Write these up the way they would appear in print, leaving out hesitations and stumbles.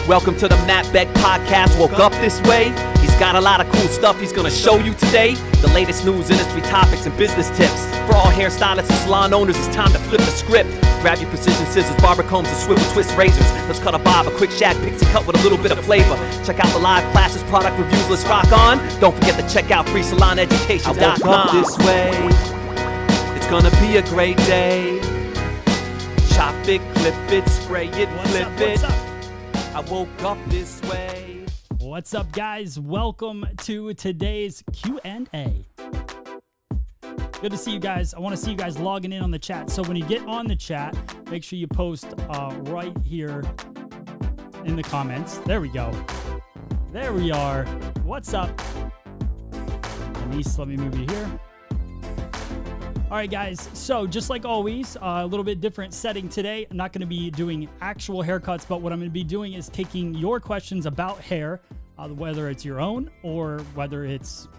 Welcome to the Matt Beck Podcast. Woke up this way. He's got a lot of cool stuff he's gonna show you today. The latest news, industry topics, and business tips. For all hairstylists and salon owners, it's time to flip the script. Grab your precision scissors, barber combs, and swivel twist razors. Let's cut a bob, a quick shag, pixie cut with a little bit of flavor. Check out the live classes, product reviews, let's rock on. Don't forget to check out freesaloneducation.com. I woke up this way. It's gonna be a great day. Chop it, clip it, spray it, flip it. I woke up this way. What's up, guys? Welcome to today's Q&A. Good to see you guys. I want to see you guys logging in on the chat. So when you get on the chat, make sure you post right here in the comments. There we go. There we are. What's up? Denise, let me move you here. All right, guys, so just like always, a little bit different setting today. I'm not going to be doing actual haircuts, but what I'm going to be doing is taking your questions about hair, whether it's your own or whether it's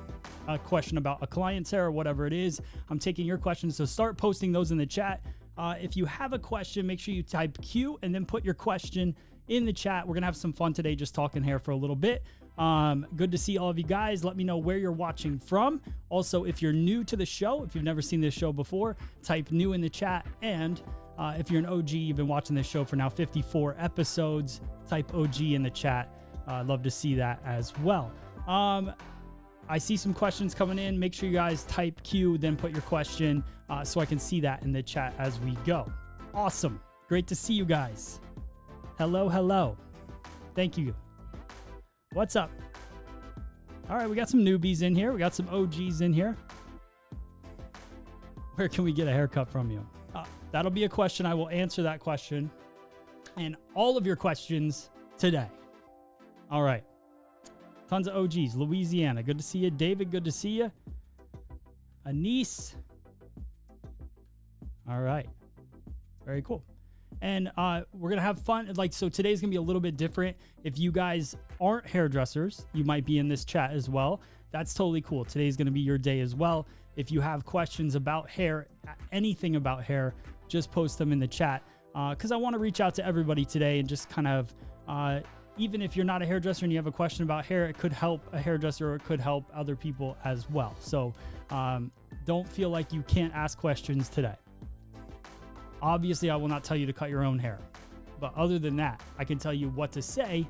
a question about a client's hair or whatever it is. I'm taking your questions, so start posting those in the chat. If you have a question, make sure you type Q and then put your question in the chat. We're going to have some fun today just talking hair for a little bit. Good to see all of you guys. Let me know where you're watching from. Also, if you're new to the show, if you've never seen this show before, type new in the chat. And if you're an OG, you've been watching this show for now 54 episodes, type OG in the chat. I'd love to see that as well. I see some questions coming in. Make sure you guys type Q, then put your question so I can see that in the chat as we go. Awesome. Great to see you guys. Hello, hello. Thank you. What's up? All right, we got some newbies in here. We got some OGs in here. Where can we get a haircut from you? That'll be a question. I will answer that question and all of your questions today. All right. Tons of OGs. Louisiana, good to see you. David, good to see you. Anise. All right. Very cool. And we're going to have fun. So today's going to be a little bit different. If you guys aren't hairdressers, you might be in this chat as well. That's totally cool. Today's going to be your day as well. If you have questions about hair, anything about hair, just post them in the chat. Because I want to reach out to everybody today and just kind of, even if you're not a hairdresser and you have a question about hair, it could help a hairdresser or it could help other people as well. So don't feel like you can't ask questions today. Obviously, I will not tell you to cut your own hair. But other than that, I can tell you what to say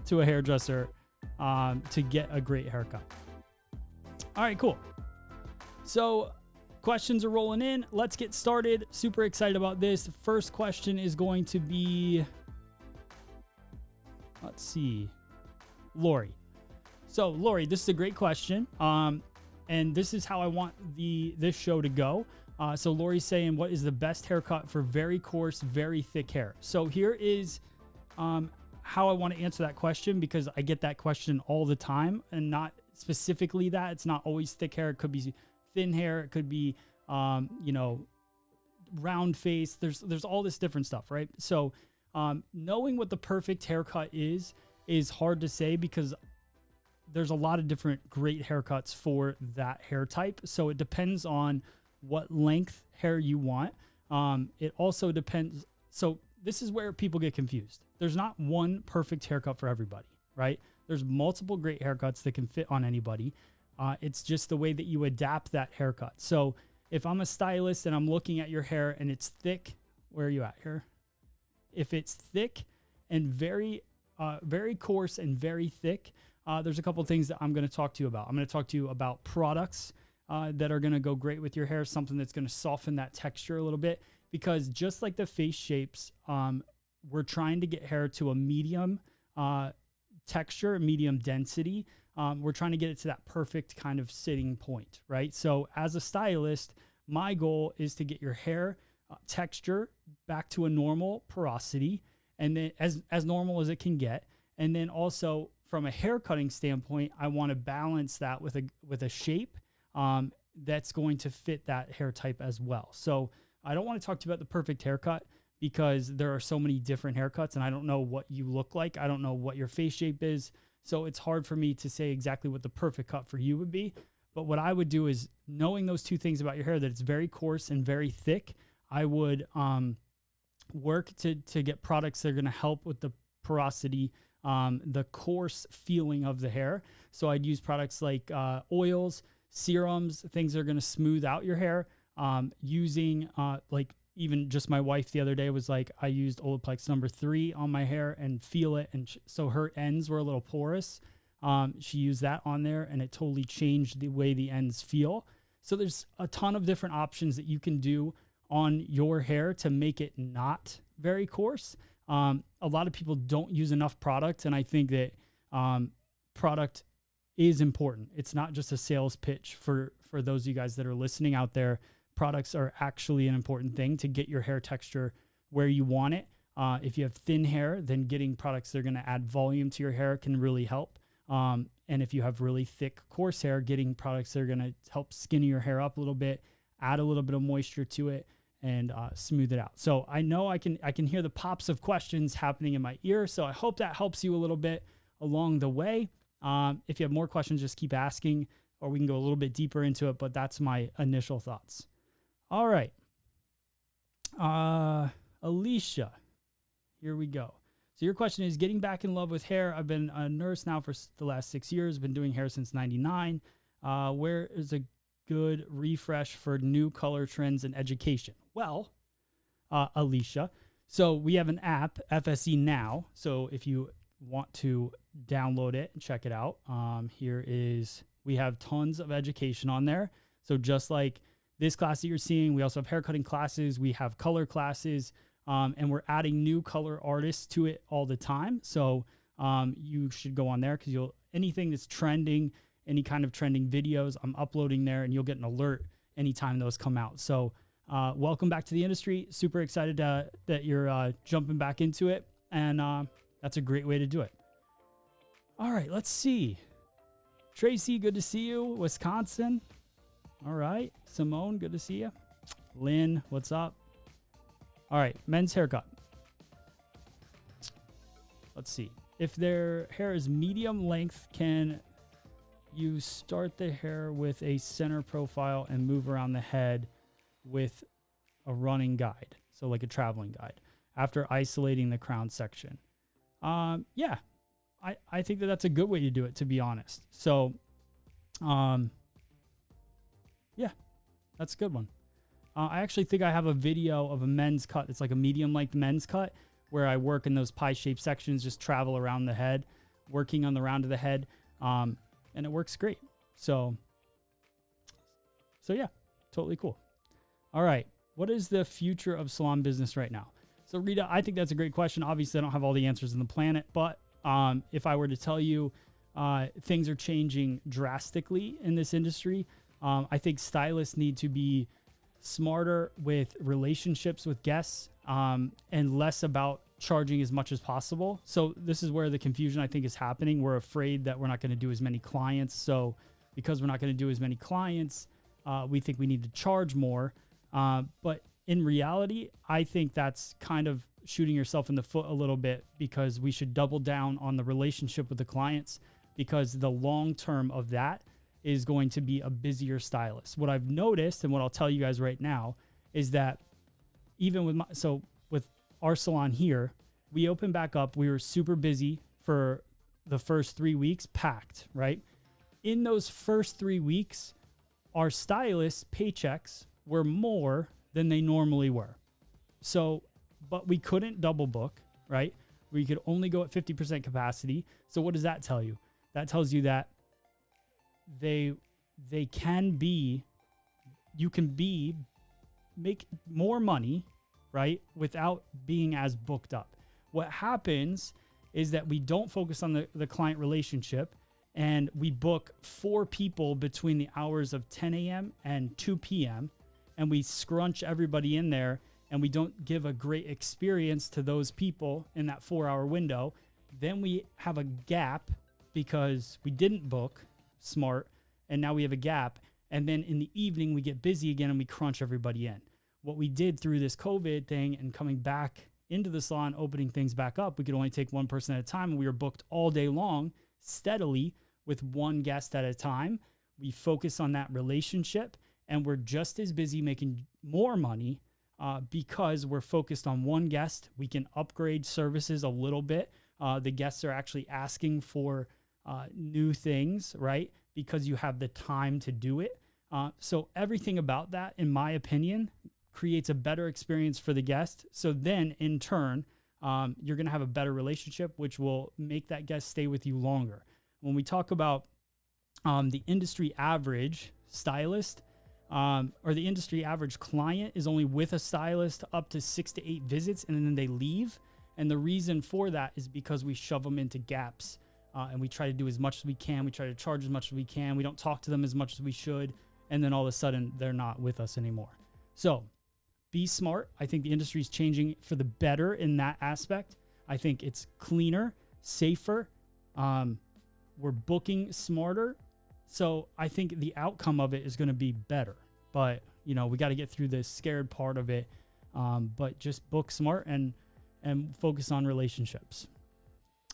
to a hairdresser to get a great haircut. All right, cool. So questions are rolling in. Let's get started. Super excited about this. First question is going to be, let's see, Lori. So Lori, this is a great question. And this is how I want this show to go. So Lori's saying, what is the best haircut for very coarse, very thick hair? So here is how I want to answer that question, because I get that question all the time, and not specifically that. It's not always thick hair. It could be thin hair. It could be, round face. There's all this different stuff, right? So knowing what the perfect haircut is hard to say, because there's a lot of different great haircuts for that hair type. So it depends on what length hair you want. It also depends. So this is where people get confused. There's not one perfect haircut for everybody, right? There's multiple great haircuts that can fit on anybody. It's just the way that you adapt that haircut. So if I'm a stylist and I'm looking at your hair and it's thick, where are you at here? If it's thick and very coarse and very thick, there's a couple of things that I'm going to talk to you about. I'm going to talk to you about products that are going to go great with your hair, something that's going to soften that texture a little bit, because just like the face shapes, we're trying to get hair to a medium texture, medium density. We're trying to get it to that perfect kind of sitting point, right? So as a stylist, my goal is to get your hair texture back to a normal porosity, and then as normal as it can get. And then also from a hair cutting standpoint, I want to balance that with a shape that's going to fit that hair type as well. So I don't want to talk to you about the perfect haircut, because there are so many different haircuts and I don't know what you look like. I don't know what your face shape is. So it's hard for me to say exactly what the perfect cut for you would be. But what I would do is, knowing those two things about your hair, that it's very coarse and very thick, I would work to get products that are going to help with the porosity the coarse feeling of the hair. So I'd use products like oils, serums, things that are going to smooth out your hair. Using like even just my wife the other day was like, I used Olaplex number 3 on my hair and feel it. And so her ends were a little porous. She used that on there and it totally changed the way the ends feel. So there's a ton of different options that you can do on your hair to make it not very coarse. A lot of people don't use enough product. And I think that product is important. It's not just a sales pitch for those of you guys that are listening out there. Products are actually an important thing to get your hair texture where you want it. If you have thin hair, then getting products that are going to add volume to your hair can really help. And if you have really thick, coarse hair, getting products that are going to help skinny your hair up a little bit, add a little bit of moisture to it, and smooth it out. So I know I can hear the pops of questions happening in my ear. So I hope that helps you a little bit along the way. If you have more questions, just keep asking, or we can go a little bit deeper into it. But that's my initial thoughts. All right. Alicia, here we go. So your question is, getting back in love with hair. I've been a nurse now for the last 6 years, been doing hair since 99. Where is a good refresh for new color trends and education? Well, Alicia, so we have an app, FSE Now. So if you want to download it and check it out, we have tons of education on there. So just like this class that you're seeing, we also have haircutting classes, we have color classes, and we're adding new color artists to it all the time. So you should go on there because anything that's trending, any kind of trending videos, I'm uploading there and you'll get an alert anytime those come out. So welcome back to the industry. Super excited that you're jumping back into it. And that's a great way to do it. All right, let's see. Tracy, good to see you. Wisconsin. All right. Simone, good to see you. Lynn, what's up? All right, men's haircut. Let's see. If their hair is medium length, can you start the hair with a center profile and move around the head with a running guide? So like a traveling guide after isolating the crown section. Yeah, I think that that's a good way to do it, to be honest. So, yeah, that's a good one. I actually think I have a video of a men's cut. It's like a medium length men's cut where I work in those pie-shaped sections, just travel around the head, working on the round of the head. And it works great. So yeah, totally cool. All right. What is the future of salon business right now? So Rita, I think that's a great question. Obviously I don't have all the answers in the planet, but if I were to tell you things are changing drastically in this industry, I think stylists need to be smarter with relationships with guests and less about charging as much as possible. So this is where the confusion I think is happening. We're afraid that we're not going to do as many clients. So because we're not going to do as many clients, we think we need to charge more. But in reality, I think that's kind of shooting yourself in the foot a little bit, because we should double down on the relationship with the clients, because the long term of that is going to be a busier stylist. What I've noticed, and what I'll tell you guys right now, is that even with our salon here, we opened back up. We were super busy for the first 3 weeks, packed, right? In those first 3 weeks, our stylists' paychecks were more than they normally were. So, but we couldn't double book, right? We could only go at 50% capacity. So what does that tell you? That tells you that you can make more money, right, without being as booked up. What happens is that we don't focus on the client relationship, and we book 4 people between the hours of 10 a.m. and 2 p.m. and we scrunch everybody in there, and we don't give a great experience to those people in that 4-hour window. Then we have a gap because we didn't book smart, and now we have a gap. And then in the evening, we get busy again and we crunch everybody in. What we did through this COVID thing and coming back into the salon, opening things back up, we could only take one person at a time. And we were booked all day long, steadily, with one guest at a time. We focus on that relationship, and we're just as busy making more money because we're focused on one guest. We can upgrade services a little bit. The guests are actually asking for new things, right? Because you have the time to do it. So everything about that, in my opinion, creates a better experience for the guest. So then in turn, you're going to have a better relationship, which will make that guest stay with you longer. When we talk about the industry average stylist, or the industry average client is only with a stylist up to 6 to 8 visits, and then they leave. And the reason for that is because we shove them into gaps, and we try to do as much as we can. We try to charge as much as we can. We don't talk to them as much as we should. And then all of a sudden they're not with us anymore. So be smart. I think the industry is changing for the better in that aspect. I think it's cleaner, safer. We're booking smarter. So I think the outcome of it is going to be better. But, you know, we got to get through the scared part of it. But just book smart and focus on relationships.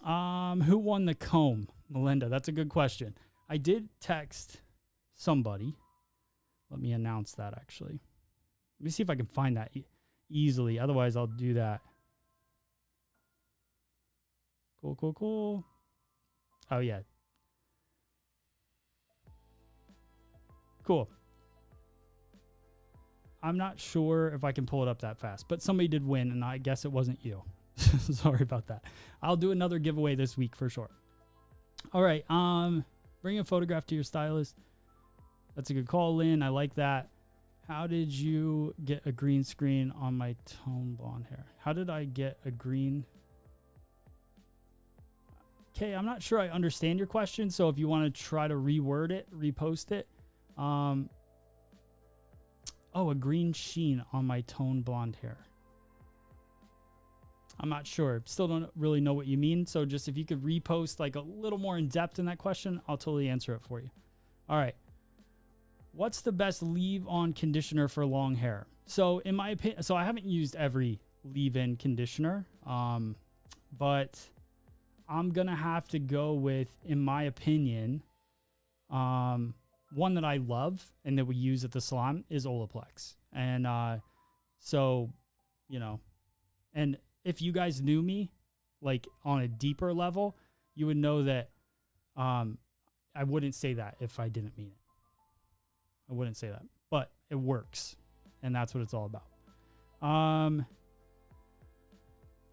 Who won the comb? Melinda, that's a good question. I did text somebody. Let me announce that, actually. Let me see if I can find that easily. Otherwise, I'll do that. Cool. Oh, yeah. Cool. I'm not sure if I can pull it up that fast, but somebody did win, and I guess it wasn't you. Sorry about that. I'll do another giveaway this week for sure. All right. Bring a photograph to your stylist. That's a good call, Lynn. I like that. How did you get a green screen on my tone blonde hair? How did I get a green? Okay, I'm not sure I understand your question. So if you want to try to reword it, repost it. Oh, a green sheen on my tone blonde hair. I'm not sure. Still don't really know what you mean. So just if you could repost like a little more in depth in that question, I'll totally answer it for you. All right. What's the best leave-on conditioner for long hair? So in my opinion, so I haven't used every leave-in conditioner, but I'm going to have to go with, in my opinion, one that I love and that we use at the salon is Olaplex. And so, you know, and if you guys knew me, like on a deeper level, you would know that I wouldn't say that if I didn't mean it. I wouldn't say that, but it works. And that's what it's all about.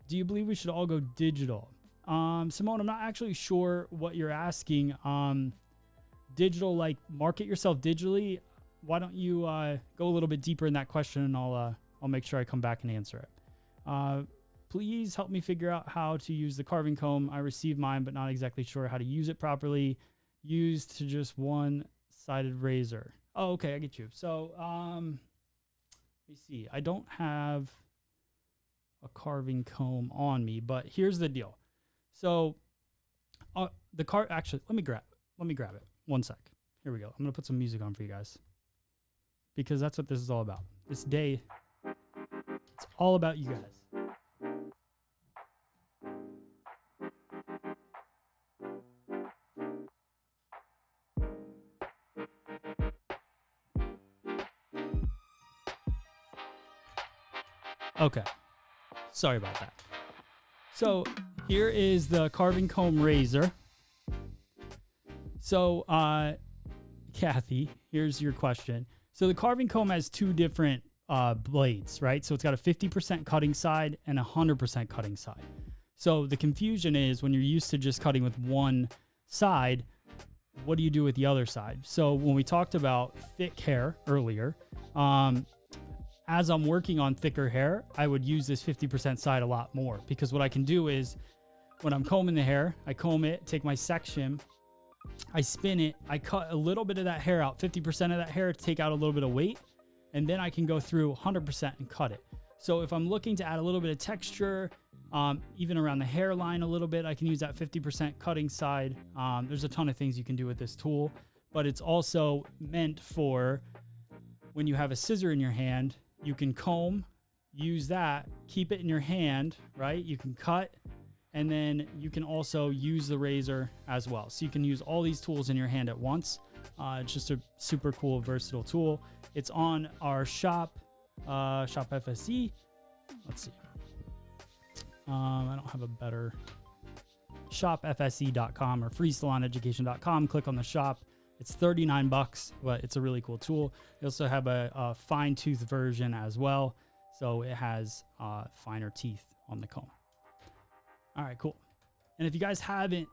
Do you believe we should all go digital? Simone, I'm not actually sure what you're asking. Digital, like market yourself digitally. Why don't you go a little bit deeper in that question, and I'll make sure I come back and answer it. Please help me figure out how to use the carving comb. I received mine, but not exactly sure how to use it properly. Used to just one-sided razor. Oh, okay, I get you. So, let me see. I don't have a carving comb on me, but here's the deal. So, actually, let me grab it. One sec. Here we go. I'm gonna put some music on for you guys because that's what this is all about. This day, it's all about you guys. Okay. Sorry about that. So here is the carving comb razor. So, Kathy, here's your question. So the carving comb has two different blades, right? So it's got a 50% cutting side and a 100% cutting side. So the confusion is when you're used to just cutting with one side, what do you do with the other side? So when we talked about thick hair earlier, as I'm working on thicker hair, I would use this 50% side a lot more because what I can do is when I'm combing the hair, I comb it, take my section, I spin it, I cut a little bit of that hair out, 50% of that hair to take out a little bit of weight, and then I can go through 100% and cut it. So if I'm looking to add a little bit of texture, even around the hairline a little bit, I can use that 50% cutting side. There's a ton of things you can do with this tool, but it's also meant for when you have a scissor in your hand, you can comb, use that, keep it in your hand, right? You can cut, and then you can also use the razor as well. So you can use all these tools in your hand at once. It's just a super cool, versatile tool. It's on our shop, Shop FSE. Let's see. I don't have a better shopfse.com or freesaloneducation.com. Click on the shop. It's $39, but it's a really cool tool. They also have a fine tooth version as well. So it has finer teeth on the comb. All right, cool. And if you guys haven't,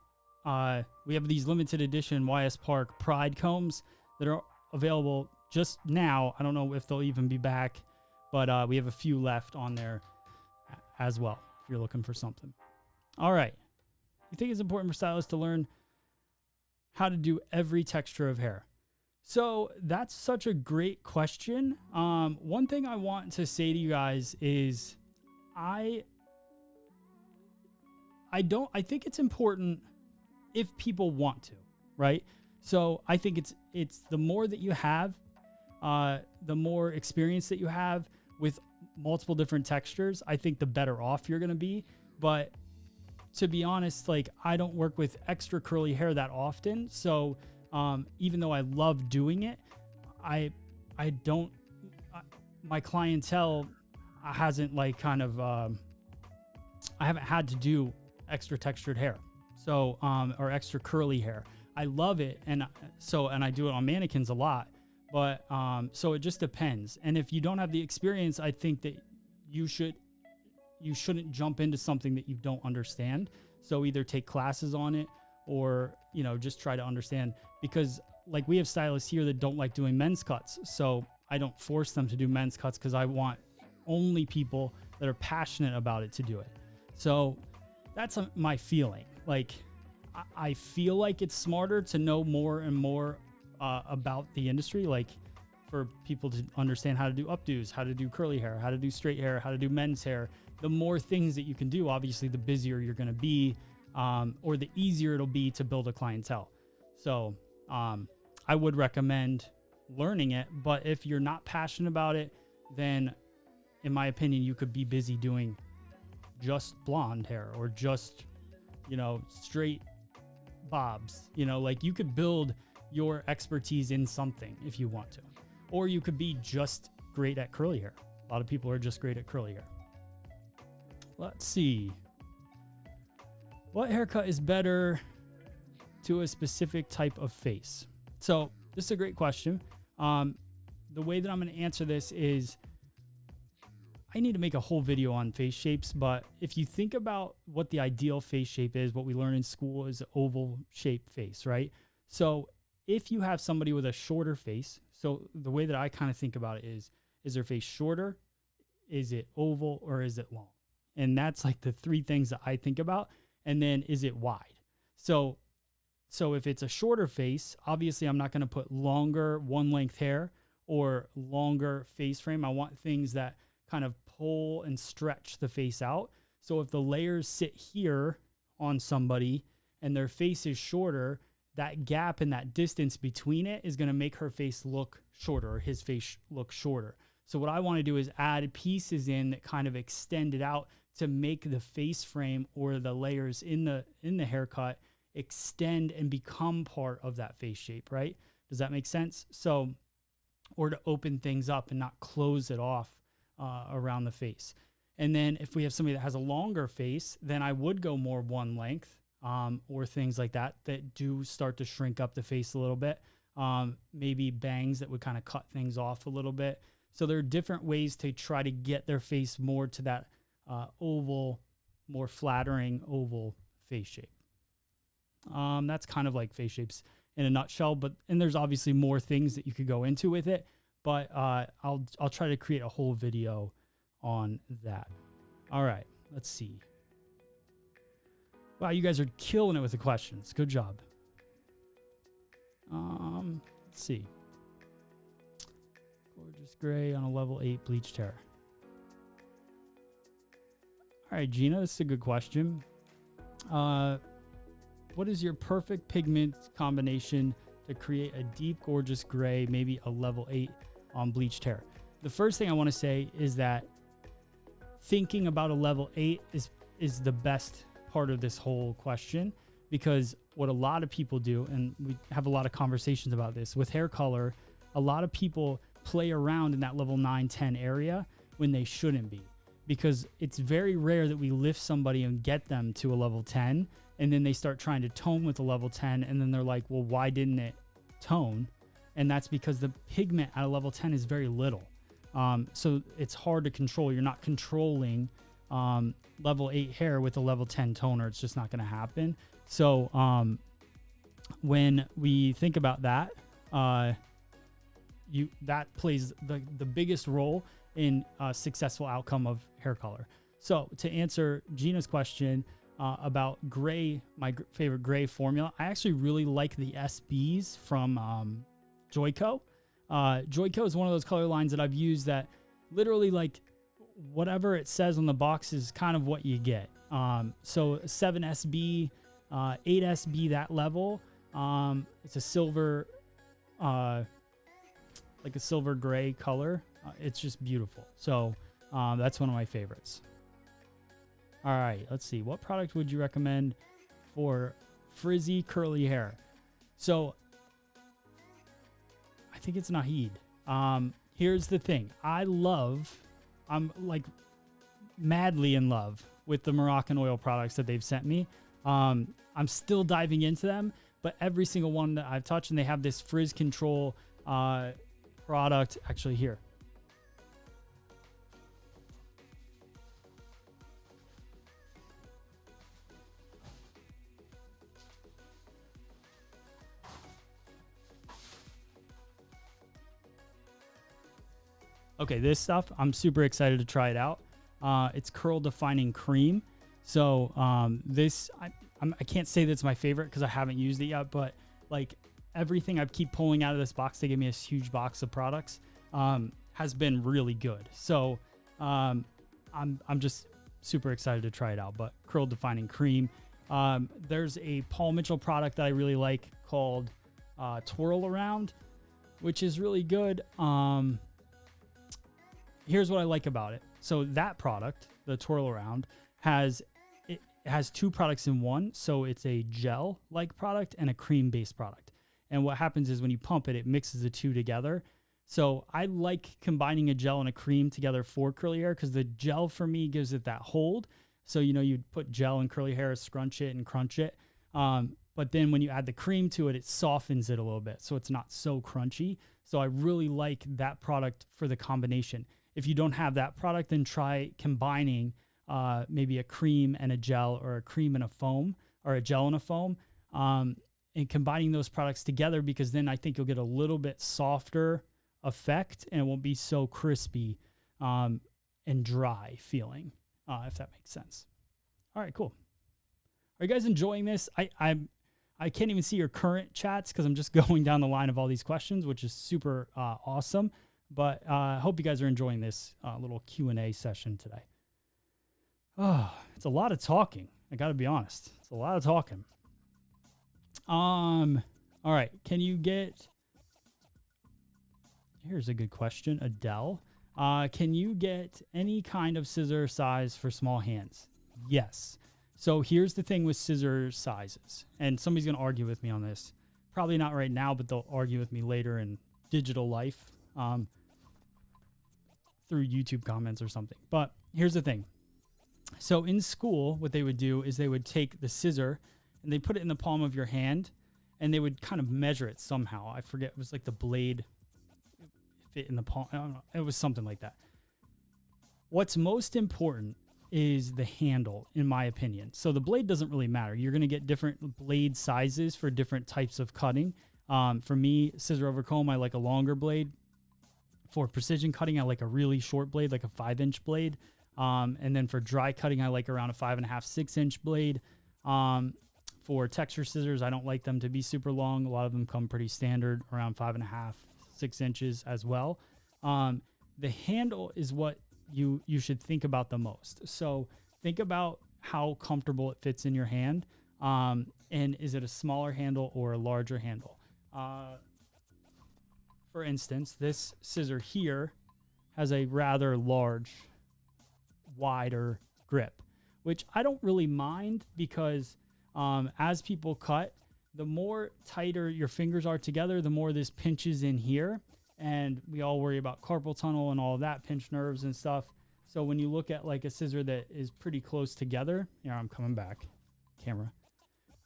we have these limited edition YS Park Pride combs that are available just now. I don't know if they'll even be back, but we have a few left on there as well if you're looking for something. All right. You think it's important for stylists to learn how to do every texture of hair? So that's such a great question. One thing I want to say to you guys is I think it's important if people want to, right? So I think it's the more that you have, the more experience that you have with multiple different textures, I think the better off you're going to be. But to be honest, like, I don't work with extra curly hair that often. So even though I love doing it, my clientele hasn't I haven't had to do extra textured hair. So, or extra curly hair. I love it. And I do it on mannequins a lot, but, so it just depends. And if you don't have the experience, I think that you shouldn't jump into something that you don't understand. So either take classes on it or, just try to understand, because like we have stylists here that don't like doing men's cuts. So I don't force them to do men's cuts because I want only people that are passionate about it to do it. So that's my feeling. Like, I feel like it's smarter to know more and more about the industry, like for people to understand how to do updos, how to do curly hair, how to do straight hair, how to do men's hair. The more things that you can do, obviously, the busier you're going to be, or the easier it'll be to build a clientele. So I would recommend learning it. But if you're not passionate about it, then in my opinion, you could be busy doing just blonde hair or just, straight bobs. Like, you could build your expertise in something if you want to, or you could be just great at curly hair. A lot of people are just great at curly hair. Let's see. What haircut is better to a specific type of face? So this is a great question. The way that I'm going to answer this is, I need to make a whole video on face shapes, but if you think about what the ideal face shape is, what we learn in school is an oval shaped face, right? So if you have somebody with a shorter face, so the way that I kind of think about it is their face shorter? Is it oval, or is it long? And that's like the three things that I think about. And then, is it wide? So if it's a shorter face, obviously I'm not going to put longer one length hair or longer face frame. I want things that kind of pull and stretch the face out. So if the layers sit here on somebody and their face is shorter, that gap and that distance between it is going to make her face look shorter, or his face look shorter. So what I want to do is add pieces in that kind of extend it out to make the face frame or the layers in the haircut extend and become part of that face shape, right? Does that make sense? So, or to open things up and not close it off around the face. And then if we have somebody that has a longer face, then I would go more one length, or things like that do start to shrink up the face a little bit. Maybe bangs that would kind of cut things off a little bit. So there are different ways to try to get their face more to that oval, more flattering oval face shape. That's kind of like face shapes in a nutshell, and there's obviously more things that you could go into with it, but I'll try to create a whole video on that. All right, let's see. Wow, you guys are killing it with the questions. Good job. Let's see. Gorgeous gray on a level 8 bleached hair. All right, Gina, this is a good question. What is your perfect pigment combination to create a deep, gorgeous gray, maybe a level 8 on bleached hair? The first thing I want to say is that thinking about a level 8 is the best part of this whole question, because what a lot of people do, and we have a lot of conversations about this with hair color, a lot of people play around in that level 9, 10 area when they shouldn't be, because it's very rare that we lift somebody and get them to a level 10 and then they start trying to tone with a level 10, and then they're like, well, why didn't it tone? And that's because the pigment at a level 10 is very little. So it's hard to control. You're not controlling level 8 hair with a level 10 toner. It's just not going to happen. So when we think about that, that plays the biggest role in a successful outcome of hair color. So to answer Gina's question about gray, my favorite gray formula, I actually really like the SBs from Joico. Joico is one of those color lines that I've used that literally, like, whatever it says on the box is kind of what you get. So 7SB, 8SB, that level. It's a silver, like a silver gray color. It's just beautiful. So that's one of my favorites. All right, let's see. What product would you recommend for frizzy curly hair? So I think it's Nahid. Here's the thing. I'm like madly in love with the Moroccan oil products that they've sent me. I'm still diving into them, but every single one that I've touched, and they have this frizz control product actually here. Okay, this stuff, I'm super excited to try it out. It's curl defining cream. So I can't say that's my favorite because I haven't used it yet, but like everything I keep pulling out of this box, they give me a huge box of products, has been really good. So I'm just super excited to try it out. But curl defining cream. There's a Paul Mitchell product that I really like called Twirl Around, which is really good. Here's what I like about it. So that product, the Twirl Around, has two products in one. So it's a gel-like product and a cream-based product. And what happens is when you pump it, it mixes the two together. So I like combining a gel and a cream together for curly hair because the gel for me gives it that hold. So, you'd put gel in curly hair, scrunch it and crunch it. But then when you add the cream to it, it softens it a little bit. So it's not so crunchy. So I really like that product for the combination. If you don't have that product, then try combining maybe a cream and a gel, or a cream and a foam, or a gel and a foam, and combining those products together, because then I think you'll get a little bit softer effect and it won't be so crispy and dry feeling, if that makes sense. All right, cool. Are you guys enjoying this? I can't even see your current chats because I'm just going down the line of all these questions, which is super awesome. But I hope you guys are enjoying this little Q&A session today. Oh, it's a lot of talking. I got to be honest. It's a lot of talking. All right. Can you get... Here's a good question. Adele. Can you get any kind of scissor size for small hands? Yes. So here's the thing with scissor sizes. And somebody's going to argue with me on this. Probably not right now, but they'll argue with me later in digital life. Through YouTube comments or something. But here's the thing. So in school, what they would do is they would take the scissor and they put it in the palm of your hand and they would kind of measure it somehow. I forget. It was like the blade fit in the palm. I don't know. It was something like that. What's most important is the handle, in my opinion. So the blade doesn't really matter. You're going to get different blade sizes for different types of cutting. For me, scissor over comb, I like a longer blade. For precision cutting, I like a really short blade, like a 5-inch blade. And then for dry cutting, I like around a 5.5, 6-inch blade. For texture scissors, I don't like them to be super long. A lot of them come pretty standard, around 5.5, 6 inches as well. The handle is what you should think about the most. So think about how comfortable it fits in your hand. And is it a smaller handle or a larger handle? For instance, this scissor here has a rather large, wider grip, which I don't really mind because as people cut, the more tighter your fingers are together, the more this pinches in here. And we all worry about carpal tunnel and all of that, pinch nerves and stuff. So when you look at like a scissor that is pretty close together, here I'm coming back, camera.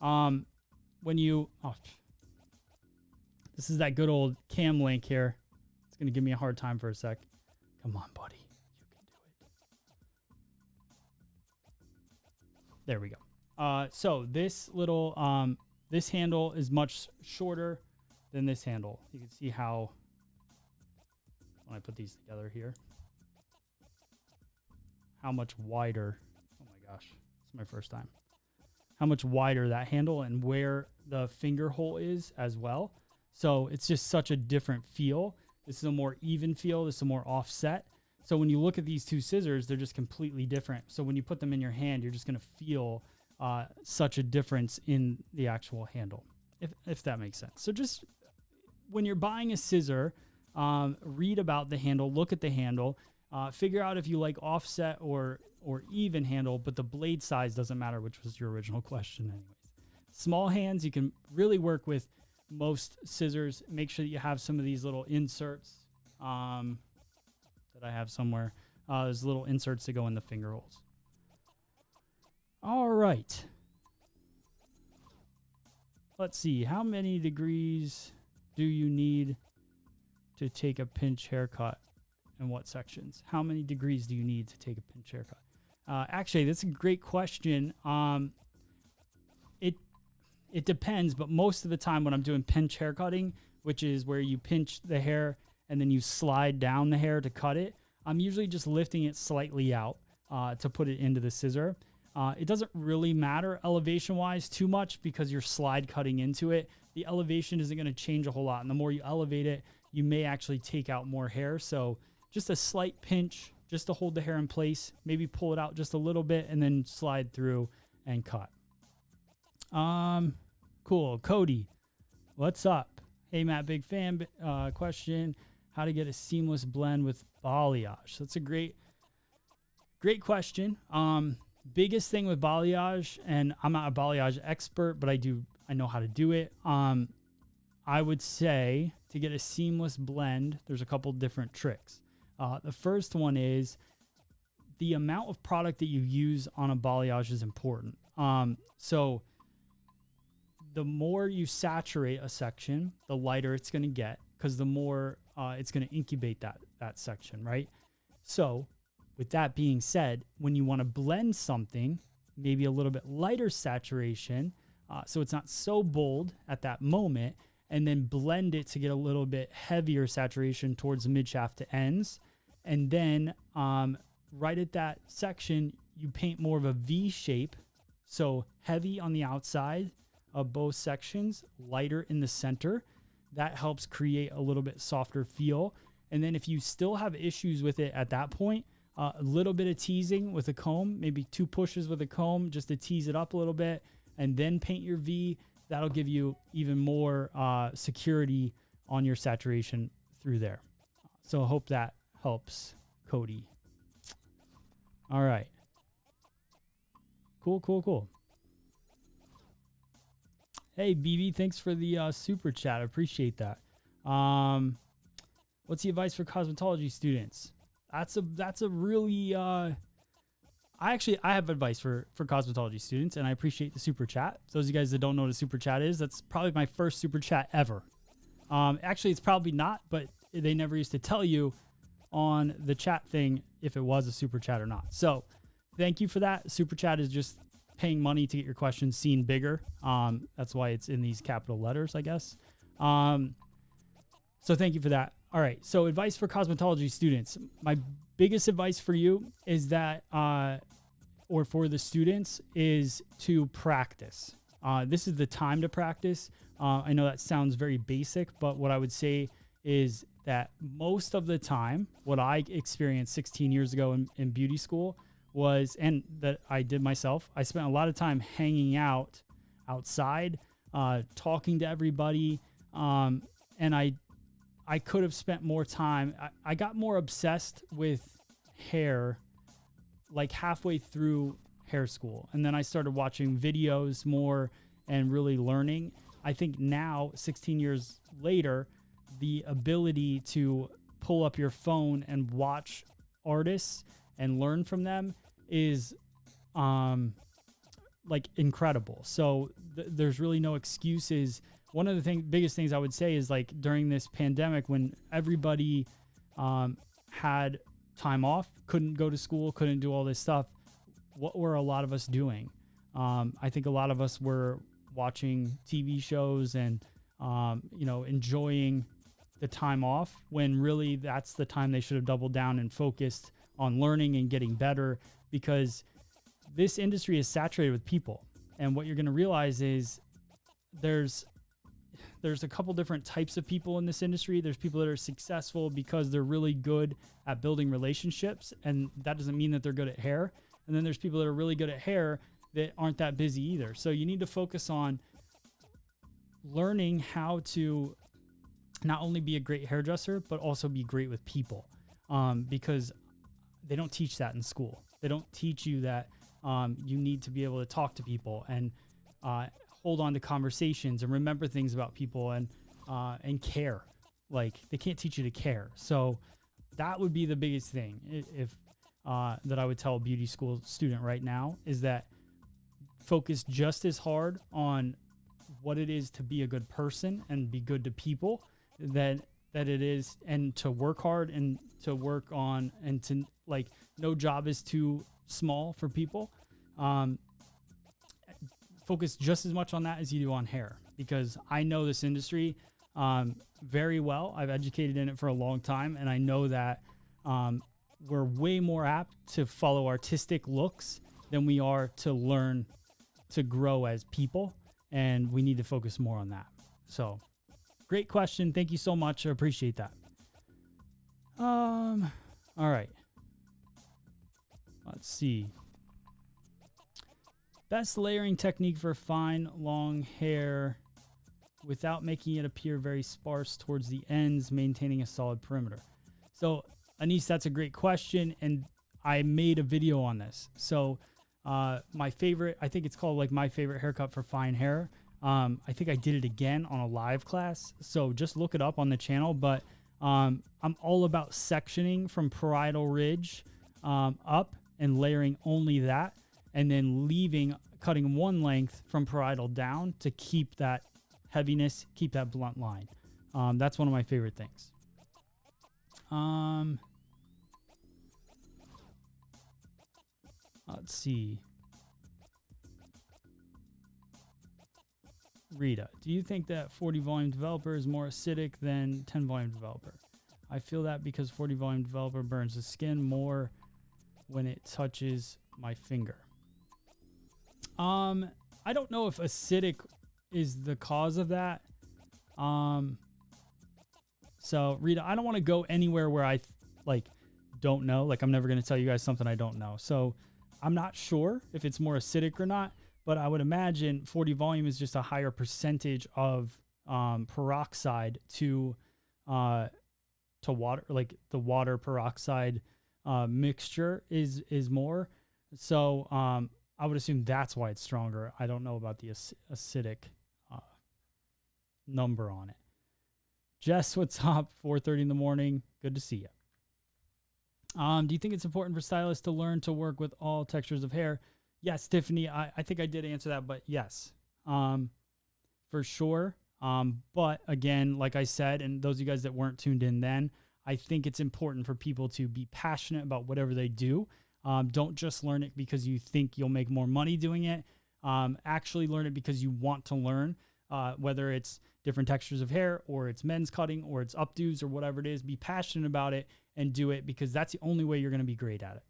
When you, this is that good old cam link here. It's going to give me a hard time for a sec. Come on, buddy. You can do it. There we go. So this little, this handle is much shorter than this handle. You can see how, when I put these together here, how much wider, oh my gosh, it's my first time, how much wider that handle and where the finger hole is as well. So it's just such a different feel. This is a more even feel. This is a more offset. So when you look at these two scissors, they're just completely different. So when you put them in your hand, you're just going to feel such a difference in the actual handle, if that makes sense. So just when you're buying a scissor, read about the handle, look at the handle, figure out if you like offset or even handle, but the blade size doesn't matter, which was your original question anyways. Small hands, you can really work with most scissors. Make sure that you have some of these little inserts that I have somewhere. There's little inserts that go in the finger holes. All right. Let's see. How many degrees do you need to take a pinch haircut, and what sections? How many degrees do you need to take a pinch haircut? Actually, that's a great question. It depends, but most of the time when I'm doing pinch haircutting, which is where you pinch the hair and then you slide down the hair to cut it, I'm usually just lifting it slightly out to put it into the scissor. It doesn't really matter elevation-wise too much because you're slide cutting into it. The elevation isn't going to change a whole lot, and the more you elevate it, you may actually take out more hair. So just a slight pinch just to hold the hair in place, maybe pull it out just a little bit and then slide through and cut. Cool. Cody, what's up? Hey, Matt, big fan. Question, how to get a seamless blend with balayage? That's a great question. Biggest thing with balayage, and I'm not a balayage expert, but I know how to do it. I would say to get a seamless blend, there's a couple different tricks. The first one is the amount of product that you use on a balayage is important. So the more you saturate a section, the lighter it's going to get, because the more it's going to incubate that section, right? So with that being said, when you want to blend something, maybe a little bit lighter saturation, so it's not so bold at that moment, and then blend it to get a little bit heavier saturation towards the mid shaft to ends. And then right at that section, you paint more of a V shape. So heavy on the outside of both sections, lighter in the center. That helps create a little bit softer feel. And then if you still have issues with it at that point, a little bit of teasing with a comb, maybe 2 pushes with a comb just to tease it up a little bit, and then paint your V. That'll give you even more security on your saturation through there. So I hope that helps, Cody. All right. Cool. Hey, BB, thanks for the super chat. I appreciate that. What's the advice for cosmetology students? That's a really I have advice for cosmetology students, and I appreciate the super chat. Those of you guys that don't know what a super chat is, that's probably my first super chat ever. Actually, it's probably not, but they never used to tell you on the chat thing if it was a super chat or not. So thank you for that. Super chat is just paying money to get your questions seen bigger. That's why it's in these capital letters, I guess. So thank you for that. All right. So advice for cosmetology students. My biggest advice for you is that, or for the students, is to practice. This is the time to practice. I know that sounds very basic, but what I would say is that most of the time, what I experienced 16 years ago in beauty school was, and that I did myself, I spent a lot of time hanging out outside, talking to everybody. And I could have spent more time. I got more obsessed with hair like halfway through hair school. And then I started watching videos more and really learning. I think now, 16 years later, the ability to pull up your phone and watch artists and learn from them is like incredible. So there's really no excuses. One of the biggest things I would say is like during this pandemic when everybody had time off, couldn't go to school, couldn't do all this stuff, what were a lot of us doing? I think a lot of us were watching TV shows and, enjoying the time off when really that's the time they should have doubled down and focused on learning and getting better, because this industry is saturated with people. And what you're going to realize is there's a couple different types of people in this industry. There's people that are successful because they're really good at building relationships, and that doesn't mean that they're good at hair. And then there's people that are really good at hair that aren't that busy either. So you need to focus on learning how to not only be a great hairdresser, but also be great with people, because they don't teach that in school. They don't teach you that you need to be able to talk to people and hold on to conversations and remember things about people and care. Like they can't teach you to care. So that would be the biggest thing if that I would tell a beauty school student right now, is that focus just as hard on what it is to be a good person and be good to people that it is, and to work hard and to work on, and to like, no job is too small for people. Focus just as much on that as you do on hair, because I know this industry very well. I've educated in it for a long time, and I know that we're way more apt to follow artistic looks than we are to learn to grow as people, and we need to focus more on that. So great question. Thank you so much. I appreciate that. All right. Let's see. Best layering technique for fine, long hair without making it appear very sparse towards the ends, maintaining a solid perimeter. So, Anis, that's a great question, and I made a video on this. So, my favorite, I think it's called like my favorite haircut for fine hair. I think I did it again on a live class, so just look it up on the channel. But I'm all about sectioning from parietal ridge up and layering only that, and then cutting one length from parietal down to keep that heaviness, keep that blunt line. That's one of my favorite things. Let's see. Rita, do you think that 40 volume developer is more acidic than 10 volume developer? I feel that because 40 volume developer burns the skin more when it touches my finger. I don't know if acidic is the cause of that. So Rita, I don't want to go anywhere where I don't know. Like, I'm never going to tell you guys something I don't know. So I'm not sure if it's more acidic or not, but I would imagine 40 volume is just a higher percentage of peroxide to water. Like the water peroxide mixture is more. So I would assume that's why it's stronger. I don't know about the acidic number on it. Jess, what's up? 4:30 in the morning. Good to see you. Do you think it's important for stylists to learn to work with all textures of hair? Yes, Tiffany, I think I did answer that, but yes, for sure. But again, like I said, and those of you guys that weren't tuned in then, I think it's important for people to be passionate about whatever they do. Don't just learn it because you think you'll make more money doing it. Actually learn it because you want to learn, whether it's different textures of hair or it's men's cutting or it's updos or whatever it is. Be passionate about it and do it, because that's the only way you're going to be great at it.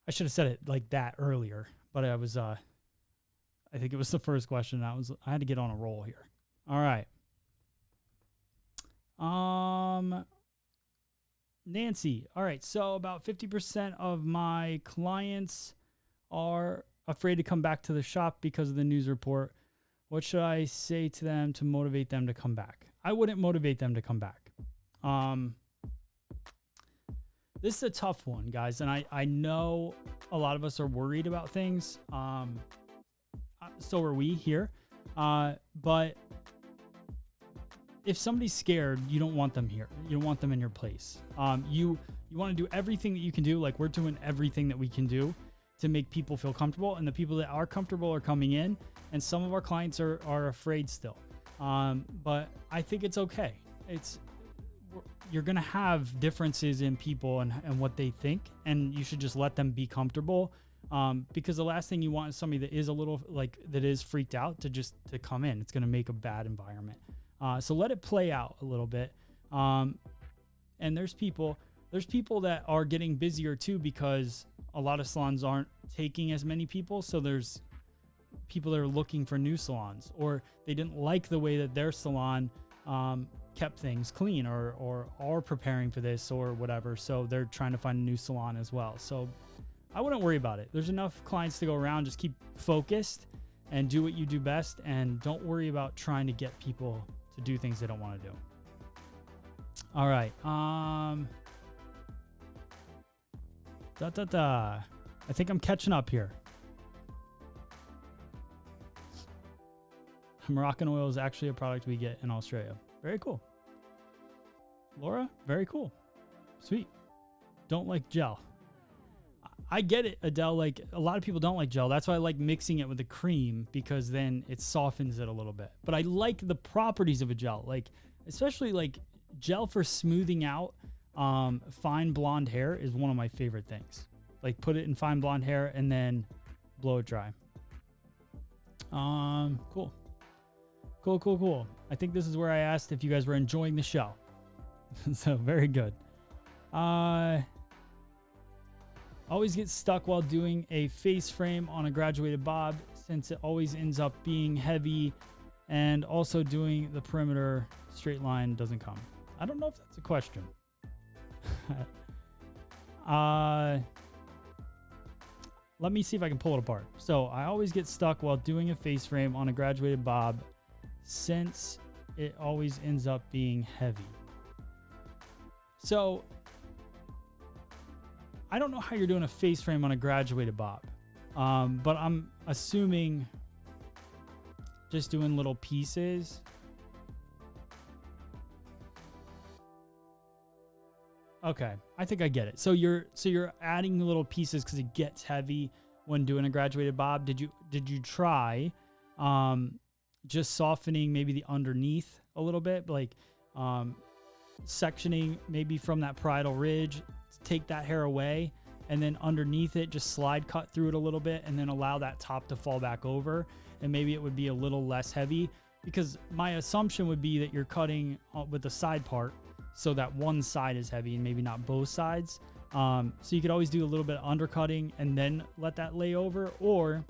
I should have said it like that earlier, but I was, I think it was the first question. I had to get on a roll here. All right. Nancy. All right. So about 50% of my clients are afraid to come back to the shop because of the news report. What should I say to them to motivate them to come back? I wouldn't motivate them to come back. This is a tough one, guys. And I know a lot of us are worried about things. So are we here. But if somebody's scared, you don't want them here. You don't want them in your place. You want to do everything that you can do. Like, we're doing everything that we can do to make people feel comfortable, and the people that are comfortable are coming in, and some of our clients are afraid still. But I think it's okay. You're going to have differences in people and what they think, and you should just let them be comfortable. Because the last thing you want is somebody that is a little that is freaked out to come in. It's going to make a bad environment. So let it play out a little bit. And there's people that are getting busier too, because a lot of salons aren't taking as many people. So there's people that are looking for new salons, or they didn't like the way that their salon kept things clean, or are preparing for this or whatever. So they're trying to find a new salon as well. So I wouldn't worry about it. There's enough clients to go around. Just keep focused and do what you do best, and don't worry about trying to get people to do things they don't want to do. All right. I think I'm catching up here. Moroccan oil is actually a product we get in Australia. Very cool. Laura, very cool. Sweet. Don't like gel. I get it, Adele. Like, a lot of people don't like gel. That's why I like mixing it with the cream, because then it softens it a little bit. But I like the properties of a gel, like especially like gel for smoothing out fine blonde hair is one of my favorite things. Like, put it in fine blonde hair and then blow it dry. Cool. I think this is where I asked if you guys were enjoying the show. So very good. Always get stuck while doing a face frame on a graduated bob, since it always ends up being heavy, and also doing the perimeter straight line doesn't come. I don't know if that's a question. Let me see if I can pull it apart. So I always get stuck while doing a face frame on a graduated bob, since it always ends up being heavy. So I don't know how you're doing a face frame on a graduated bob, but I'm assuming just doing little pieces. Okay, I think I get it. So you're adding little pieces because it gets heavy when doing a graduated bob. Did you try just softening maybe the underneath a little bit, like sectioning maybe from that parietal ridge, take that hair away, and then underneath it just slide cut through it a little bit, and then allow that top to fall back over, and maybe it would be a little less heavy, because my assumption would be that you're cutting with the side part, so that one side is heavy and maybe not both sides. So you could always do a little bit of undercutting and then let that lay over, or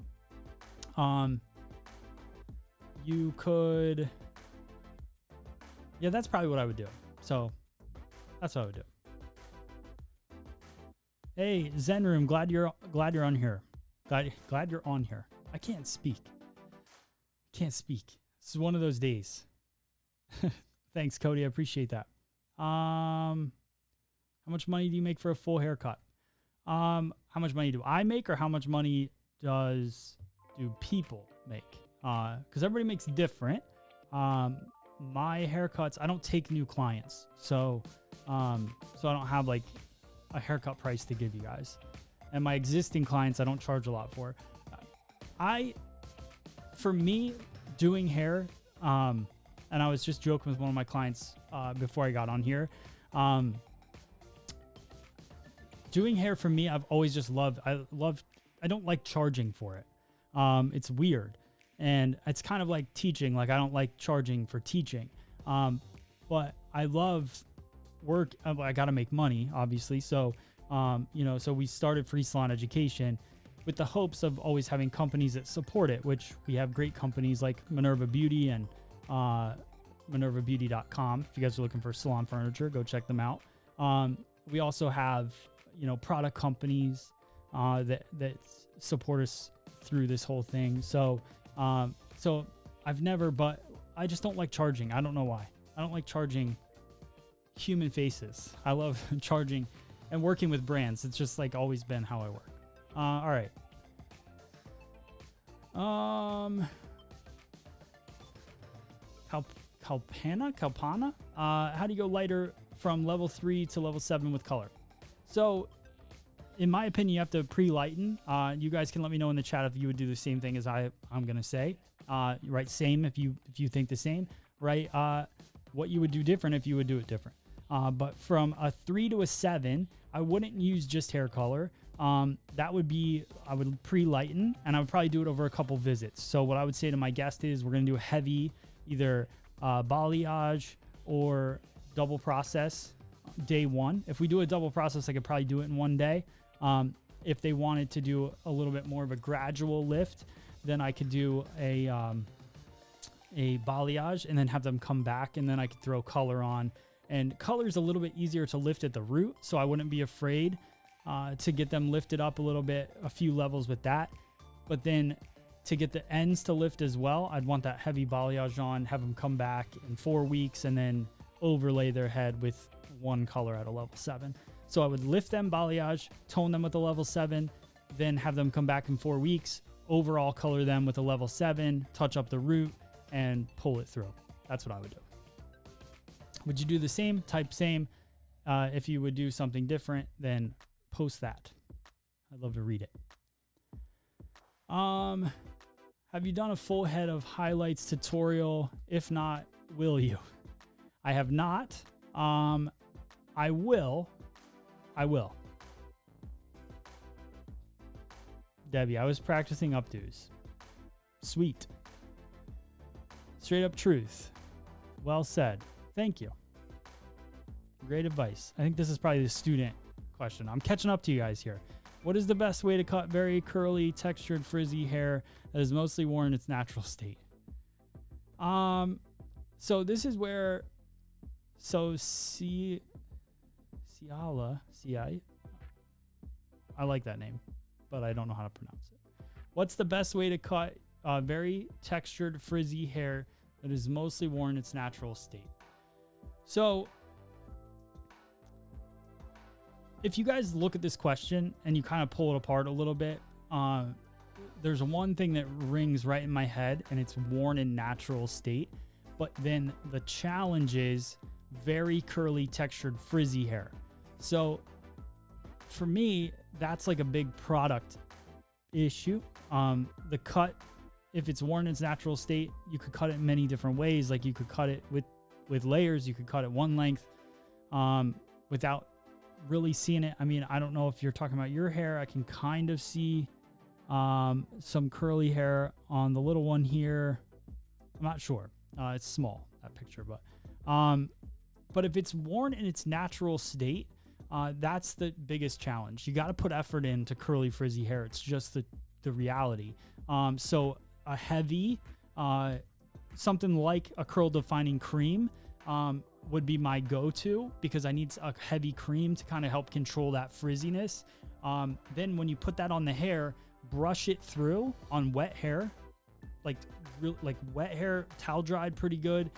you could, yeah, that's probably what I would do. So that's what I would do. Hey, Zen Room, glad you're on here. Glad you're on here. I can't speak. This is one of those days. Thanks, Cody. I appreciate that. How much money do you make for a full haircut? How much money do I make, or how much money do people make? Because everybody makes different. My haircuts, I don't take new clients, so I don't have like a haircut price to give you guys. And my existing clients, I don't charge a lot for. For me, doing hair, and I was just joking with one of my clients before I got on here. Doing hair for me, I've always just loved. I don't like charging for it. It's weird, and it's kind of like teaching. Like, I don't like charging for teaching, but I love work. I got to make money, obviously. So, so we started Free Salon Education with the hopes of always having companies that support it, which we have great companies like Minerva Beauty and minervabeauty.com. If you guys are looking for salon furniture, go check them out. We also have, product companies that support us through this whole thing. So I've never, but I just don't like charging. I don't know why. I don't like charging human faces. I love charging and working with brands. It's just like always been how I work. All right. Kalpana? How do you go lighter from level 3 to level 7 with color? So in my opinion, you have to pre-lighten. You guys can let me know in the chat if you would do the same thing as I'm going to say. Right, same if you think the same, right? What you would do different if you would do it different. But from a 3 to a 7, I wouldn't use just hair color. That would be, I would pre-lighten, and I would probably do it over a couple visits. So what I would say to my guest is we're going to do a heavy, either balayage or double process day 1. If we do a double process, I could probably do it in one day. If they wanted to do a little bit more of a gradual lift, then I could do a balayage and then have them come back, and then I could throw color on. And color is a little bit easier to lift at the root, so I wouldn't be afraid to get them lifted up a little bit, a few levels with that. But then to get the ends to lift as well, I'd want that heavy balayage on, have them come back in 4 weeks, and then overlay their head with one color at a level 7. So I would lift them, balayage, tone them with a level 7, then have them come back in 4 weeks, overall color them with a level 7, touch up the root, and pull it through. That's what I would do. Would you do the same? Type same. If you would do something different, then post that. I'd love to read it. Have you done a full head of highlights tutorial? If not, will you? I have not. I will. Debbie, I was practicing updos. Sweet. Straight up truth. Well said. Thank you. Great advice. I think this is probably the student question. I'm catching up to you guys here. What is the best way to cut very curly, textured, frizzy hair that is mostly worn in its natural state? So this is where, Ciala, I like that name, but I don't know how to pronounce it. What's the best way to cut very textured, frizzy hair that is mostly worn in its natural state? So if you guys look at this question and you kind of pull it apart a little bit, there's one thing that rings right in my head, and it's worn in natural state. But then the challenge is very curly, textured, frizzy hair. So for me, that's like a big product issue. The cut, if it's worn in its natural state, you could cut it in many different ways. Like you could cut it with layers. You could cut it one length without really seeing it. I mean, I don't know if you're talking about your hair. I can kind of see some curly hair on the little one here. I'm not sure. It's small, that picture, but if it's worn in its natural state, that's the biggest challenge. You got to put effort into curly, frizzy hair. It's just the reality. So a heavy, something like a curl defining cream would be my go-to, because I need a heavy cream to kind of help control that frizziness. Then when you put that on the hair, brush it through on wet hair, like wet hair, towel dried pretty good.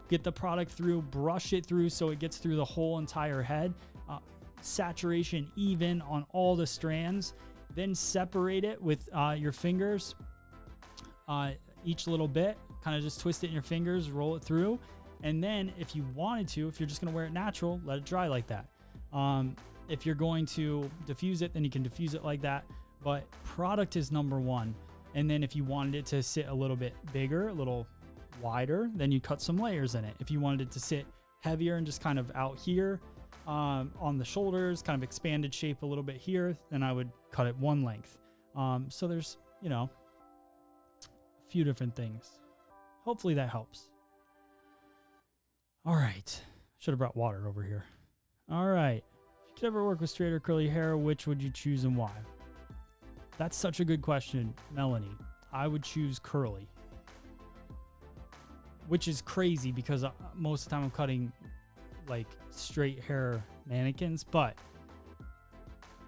Get the product through, brush it through so it gets through the whole entire head. Saturation even on all the strands. Then separate it with your fingers, each little bit. Kind of just twist it in your fingers, roll it through. And then if you wanted to, if you're just going to wear it natural, let it dry like that. If you're going to diffuse it, then you can diffuse it like that. But product is number one. And then if you wanted it to sit a little bit bigger, a little wider, then you cut some layers in it. If you wanted it to sit heavier and just kind of out here on the shoulders, kind of expanded shape a little bit here, then I would cut it one length. So there's, a few different things. Hopefully that helps. All right. Should have brought water over here. All right. If you could ever work with straight or curly hair, which would you choose and why? That's such a good question, Melanie. I would choose curly, which is crazy because most of the time I'm cutting like straight hair mannequins. But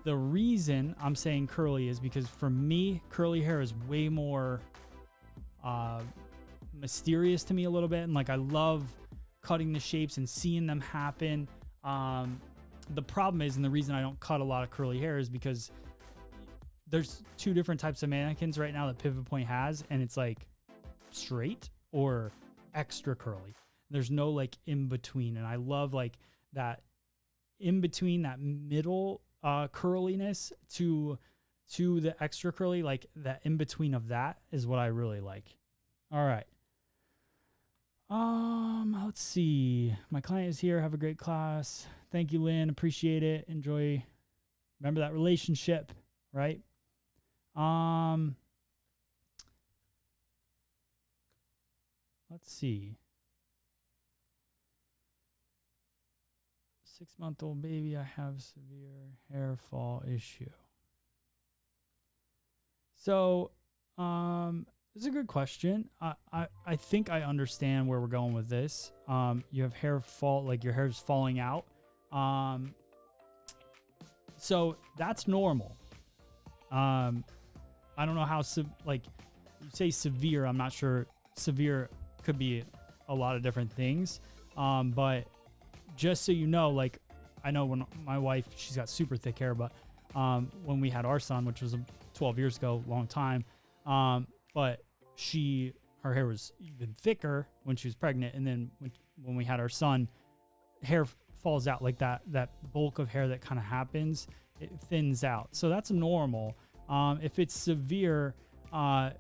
the reason I'm saying curly is because for me, curly hair is way more mysterious to me a little bit. And like, I love cutting the shapes and seeing them happen. The problem is, and the reason I don't cut a lot of curly hair is because there's two different types of mannequins right now that Pivot Point has, and it's like straight or extra curly. There's no like in between, and I love like that in between, that middle curliness to the extra curly, like that in between of that is what I really like. All right. Let's see. My client is here. Have a great class. Thank you, Lynn. Appreciate it. Enjoy. Remember that relationship, right? Let's see. 6-month-old baby. I have severe hair fall issue. So, this is a good question. I think I understand where we're going with this. You have hair fall, like your hair's falling out. So that's normal. I don't know how, like you say severe, I'm not sure. Severe could be a lot of different things. But just so you know, like I know when my wife, she's got super thick hair, but when we had our son, which was 12 years ago, long time, but her hair was even thicker when she was pregnant. And then when we had our son, hair falls out like that bulk of hair that kind of happens, it thins out. So that's normal. If it's severe, I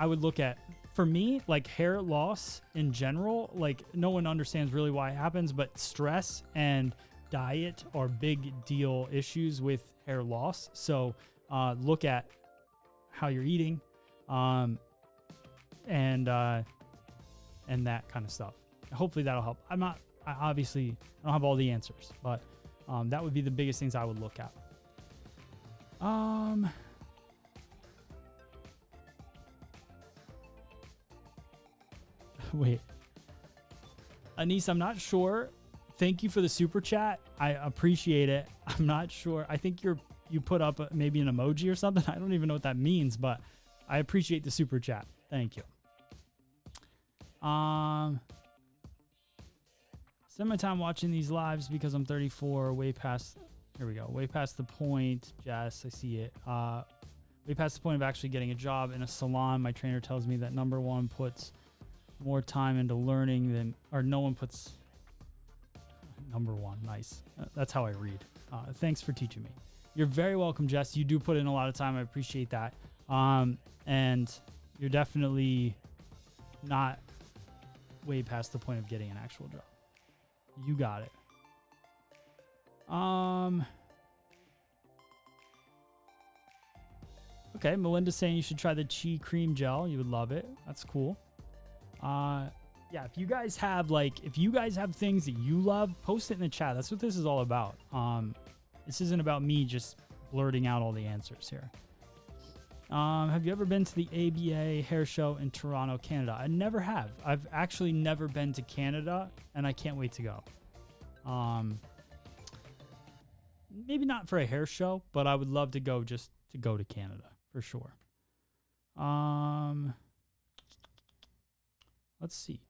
would look at, for me, like hair loss in general, like no one understands really why it happens, but stress and diet are big deal issues with hair loss. So look at how you're eating, and that kind of stuff. Hopefully that'll help. I don't have all the answers, but that would be the biggest things I would look at. Wait, Anise, I'm not sure. Thank you for the super chat. I appreciate it. I'm not sure. I think you put up maybe an emoji or something. I don't even know what that means, but I appreciate the super chat. Thank you. Spend my time watching these lives because I'm 34, way past the point. Jess, I see it. Way past the point of actually getting a job in a salon. My trainer tells me that number one puts more time into learning than, or no one puts number one. Nice. That's how I read. Thanks for teaching me. You're very welcome, Jess. You do put in a lot of time. I appreciate that. And you're definitely not way past the point of getting an actual job. You got it. Okay, Melinda's saying you should try the Chi Cream Gel. You would love it. That's cool. Yeah, if you guys have things that you love, post it in the chat. That's what this is all about. This isn't about me just blurting out all the answers here. Have you ever been to the ABA hair show in Toronto, Canada? I never have. I've actually never been to Canada, and I can't wait to go. Maybe not for a hair show, but I would love to go just to go to Canada for sure. Let's see.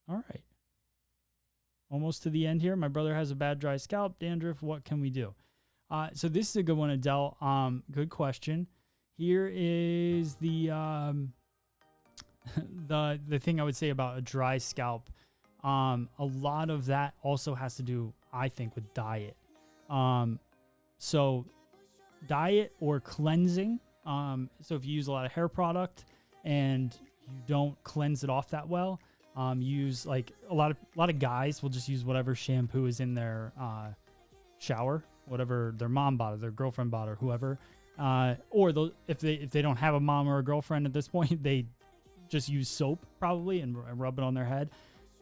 All right. Almost to the end here. My brother has a bad dry scalp, dandruff. What can we do? So this is a good one, Adele. Good question. Here is the the thing I would say about a dry scalp. A lot of that also has to do, I think, with diet. So diet or cleansing. So if you use a lot of hair product and you don't cleanse it off that well, use like a lot of guys will just use whatever shampoo is in their shower, whatever their mom bought or their girlfriend bought or whoever, or if they don't have a mom or a girlfriend at this point, they just use soap probably and rub it on their head.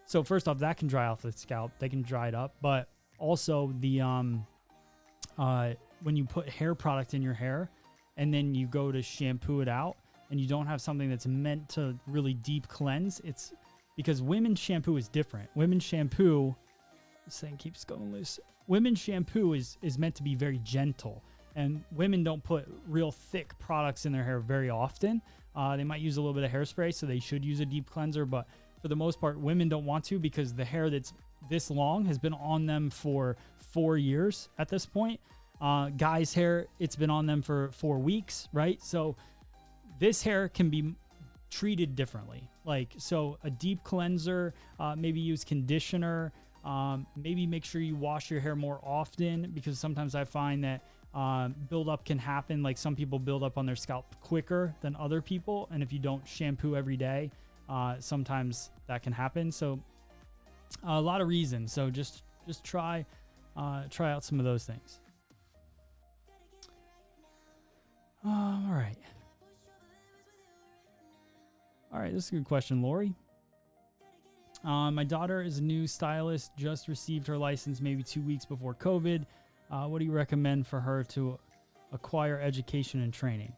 So first off, that can dry off the scalp. They can dry it up, but also the when you put hair product in your hair and then you go to shampoo it out and you don't have something that's meant to really deep cleanse, it's because women's shampoo is different. Women's shampoo, this thing keeps going loose. Women's shampoo is meant to be very gentle, and women don't put real thick products in their hair very often. They might use a little bit of hairspray, so they should use a deep cleanser, but for the most part, women don't want to because the hair that's this long has been on them for 4 years at this point. Guys' hair, it's been on them for 4 weeks, right? So this hair can be treated differently. Like, so a deep cleanser, maybe use conditioner, Maybe make sure you wash your hair more often, because sometimes I find that buildup can happen. Like some people build up on their scalp quicker than other people. And if you don't shampoo every day, sometimes that can happen. So a lot of reasons. So just try out some of those things. All right. This is a good question, Lori. My daughter is a new stylist, just received her license maybe 2 weeks before COVID. What do you recommend for her to acquire education and training?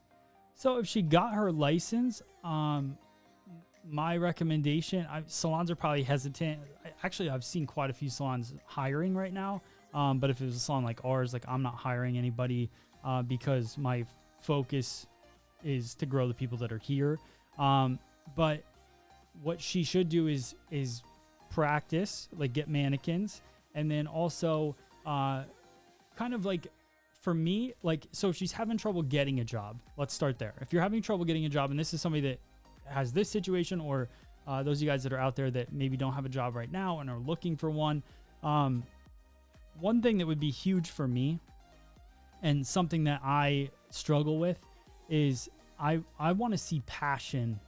So if she got her license, my recommendation, salons are probably hesitant. Actually, I've seen quite a few salons hiring right now. But if it was a salon like ours, like I'm not hiring anybody because my focus is to grow the people that are here. But what she should do is practice, like get mannequins, and then also kind of like, for me, like, so if she's having trouble getting a job, let's start there. If you're having trouble getting a job, and this is somebody that has this situation, or those of you guys that are out there that maybe don't have a job right now and are looking for one, one thing that would be huge for me and something that I struggle with is I want to see passion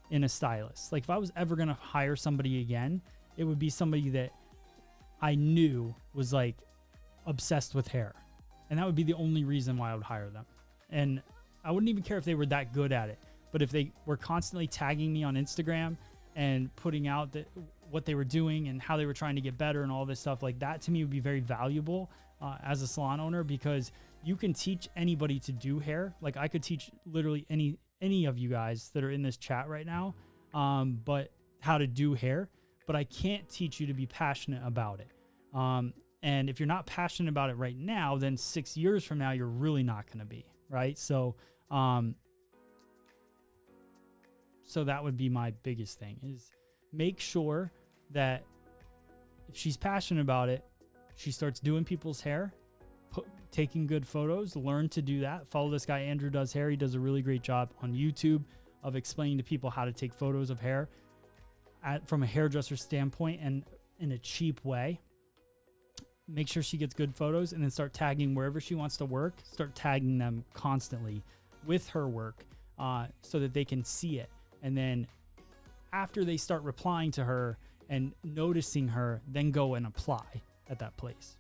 in a stylist. Like if I was ever going to hire somebody again, it would be somebody that I knew was like obsessed with hair. And that would be the only reason why I would hire them. And I wouldn't even care if they were that good at it. But if they were constantly tagging me on Instagram and putting out what they were doing and how they were trying to get better and all this stuff, like that to me would be very valuable as a salon owner, because you can teach anybody to do hair. Like I could teach literally any of you guys that are in this chat right now, but how to do hair, but I can't teach you to be passionate about it. And if you're not passionate about it right now, then 6 years from now, you're really not going to be, right? So, so that would be my biggest thing, is make sure that if she's passionate about it, she starts doing people's hair, taking good photos, learn to do that. Follow this guy, Andrew Does Hair. He does a really great job on YouTube of explaining to people how to take photos of hair from a hairdresser standpoint and in a cheap way. Make sure she gets good photos, and then start tagging wherever she wants to work. Start tagging them constantly with her work so that they can see it. And then after they start replying to her and noticing her, then go and apply at that place.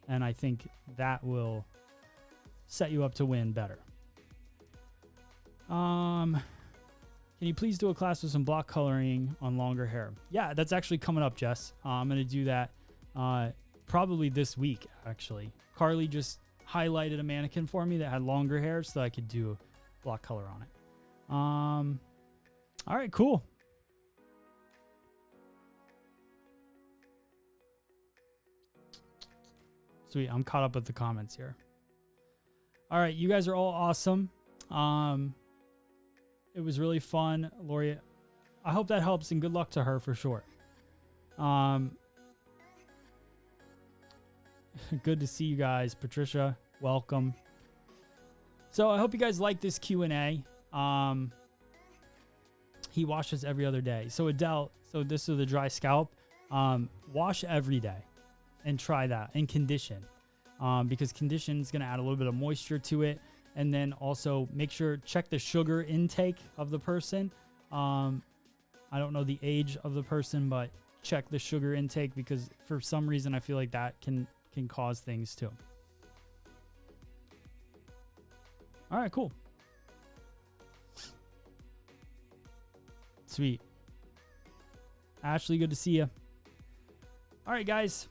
And I think that will set you up to win better. Can you please do a class with some block coloring on longer hair? Yeah, that's actually coming up, Jess. I'm going to do that probably this week, actually. Carly just highlighted a mannequin for me that had longer hair so that I could do block color on it. All right, cool. Sweet, I'm caught up with the comments here. All right, you guys are all awesome. It was really fun, Lori. I hope that helps, and good luck to her for sure. Good to see you guys. Patricia, welcome. So I hope you guys like this Q&A. He washes every other day. So Adele, so this is the dry scalp. Wash every day and try that, and condition. Because condition is going to add a little bit of moisture to it. And then also make sure, check the sugar intake of the person. I don't know the age of the person, but check the sugar intake, because for some reason I feel like that can cause things too. All right, cool. Sweet. Ashley, good to see you. All right, guys.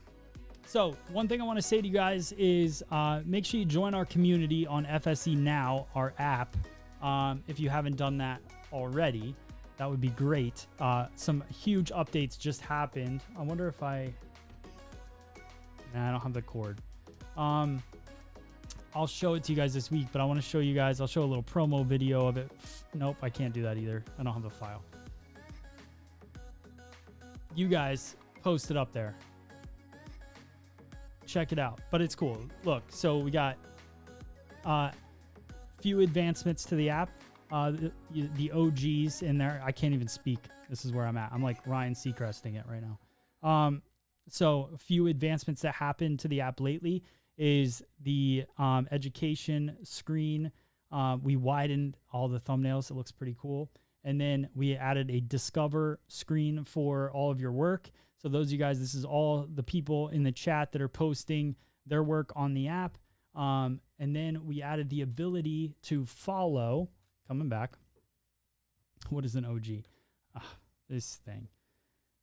So one thing I want to say to you guys is make sure you join our community on FSE Now, our app. If you haven't done that already, that would be great. Some huge updates just happened. I wonder if I don't have the cord. I'll show it to you guys this week, but I want to show you guys, I'll show a little promo video of it. Nope, I can't do that either. I don't have the file. You guys post it up there. Check it out, but it's cool. Look, so we got few advancements to the app. The OGs in there. I can't even speak. This is where I'm at. I'm like Ryan Seacresting it right now. So a few advancements that happened to the app lately is the education screen. We widened all the thumbnails. It looks pretty cool. And then we added a discover screen for all of your work. So those of you guys, this is all the people in the chat that are posting their work on the app. And then we added the ability to follow. Coming back. What is an OG? This thing.